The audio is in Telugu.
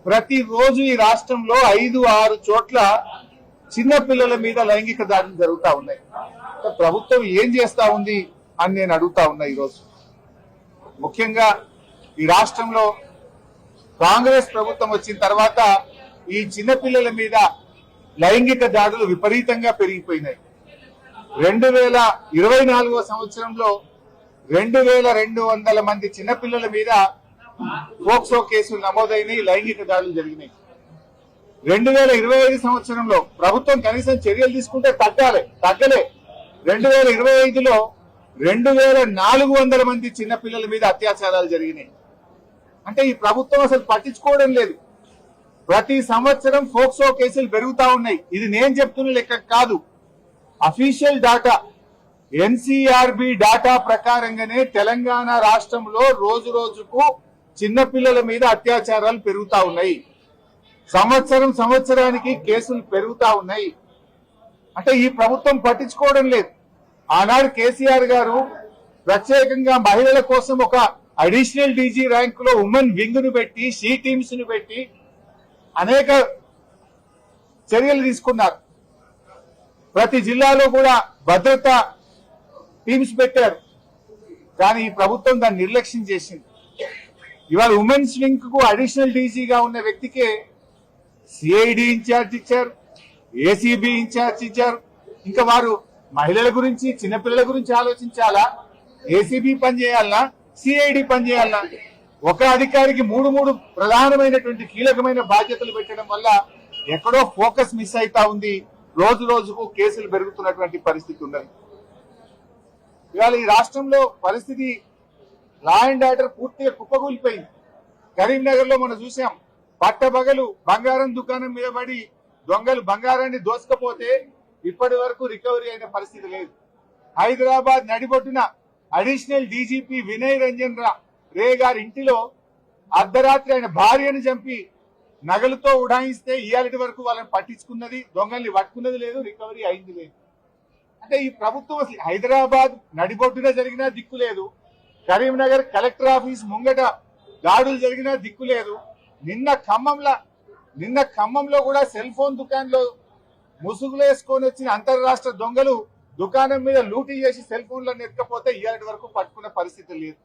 ప్రతిరోజు ఈ రాష్ట్రంలో 5-6 చోట్ల చిన్న పిల్లల మీద లైంగిక దాడులు జరుగుతా ఉన్నాయి. ప్రభుత్వం ఏం చేస్తా ఉంది అని నేను అడుగుతా ఉన్నా. ఈరోజు ముఖ్యంగా ఈ రాష్ట్రంలో కాంగ్రెస్ ప్రభుత్వం వచ్చిన తర్వాత ఈ చిన్న పిల్లల మీద లైంగిక దాడులు విపరీతంగా పెరిగిపోయినాయి. 2024 సంవత్సరంలో 2200 మంది చిన్నపిల్లల మీద పోక్సో కేసులు నమోదైనాయి, లైంగిక దాడులు జరిగినాయి. 2025 సంవత్సరంలో ప్రభుత్వం కనీసం చర్యలు తీసుకుంటే తగ్గలే. 2025లో 2400 మంది చిన్నపిల్లల మీద అత్యాచారాలు జరిగినాయి. అంటే ఈ ప్రభుత్వం అసలు పట్టించుకోవడం లేదు. ప్రతి సంవత్సరం పోక్సో కేసులు పెరుగుతా ఉన్నాయి. ఇది నేను చెప్తున్న లెక్క కాదు, అఫీషియల్ డాటా. ఎన్సీఆర్బి డాటా ప్రకారంగానే తెలంగాణ రాష్ట్రంలో రోజు రోజుకు చిన్నపిల్లల మీద అత్యాచారాలు పెరుగుతా ఉన్నాయి. సంవత్సరానికి కేసులు పెరుగుతా ఉన్నాయి. అంటే ఈ ప్రభుత్వం పట్టించుకోవడం లేదు. ఆనాడు కేసీఆర్ గారు ప్రత్యేకంగా మహిళల కోసం ఒక అడిషనల్ డీజీ ర్యాంకులో ఉమెన్ వింగ్ ను పెట్టి, షీ టీమ్స్ ను పెట్టి అనేక చర్యలు తీసుకున్నారు. ప్రతి జిల్లాలో కూడా భద్రతా టీమ్స్ పెట్టారు. కానీ ఈ ప్రభుత్వం దాన్ని నిర్లక్ష్యం చేసింది. ఇవాళ ఉమెన్స్ వింగ్ కు అడిషనల్ డీజీగా ఉన్న వ్యక్తికే సిఐడి ఇన్ఛార్జ్ ఇచ్చారు, ఏసీబీ ఇన్ఛార్జ్ ఇచ్చారు. ఇంకా వారు మహిళల గురించి, చిన్నపిల్లల గురించి ఆలోచించాలా? ఏసీబీ పనిచేయాలనా, సిఐడి పనిచేయాలనా? ఒక అధికారికి మూడు ప్రధానమైనటువంటి కీలకమైన బాధ్యతలు పెట్టడం వల్ల ఎక్కడో ఫోకస్ మిస్ అవుతా ఉంది. రోజు రోజుకు కేసులు పెరుగుతున్నటువంటి పరిస్థితి ఉన్నది. ఇవాళ ఈ రాష్ట్రంలో పరిస్థితి లా అండ్ ఆర్డర్ పూర్తిగా కుప్పకూలిపోయింది. కరీంనగర్ లో మనం చూసాం, పట్టబగలు బంగారం దుకాణం మీద పడి దొంగలు బంగారాన్ని దోసుకపోతే ఇప్పటి వరకు రికవరీ అయిన పరిస్థితి లేదు. హైదరాబాద్ నడిబొట్టున అడిషనల్ డీజీపీ వినయ్ రంజన్ రే గారి ఇంటిలో అర్ధరాత్రి ఆయన భార్యను చంపి నగలతో ఉడాయిస్తే ఇయాలటి వరకు వాళ్ళని పట్టించుకున్నది, దొంగల్ని పట్టుకున్నది లేదు, రికవరీ అయింది లేదు. అంటే ఈ ప్రభుత్వం అసలు హైదరాబాద్ నడిబొడ్డున జరిగినా దిక్కు లేదు, కరీంనగర్ కలెక్టర్ ఆఫీస్ ముంగట దాడులు జరిగినా దిక్కు లేదు. నిన్న ఖమ్మంలో కూడా సెల్ ఫోన్ దుకాణంలో ముసుగులు వేసుకొని వచ్చిన అంతర్రాష్ట్ర దొంగలు దుకాణం మీద లూటీ చేసి సెల్ ఫోన్లను ఎత్తుకపోతే ఇయాలటి వరకు పట్టుకున్న పరిస్థితి లేదు.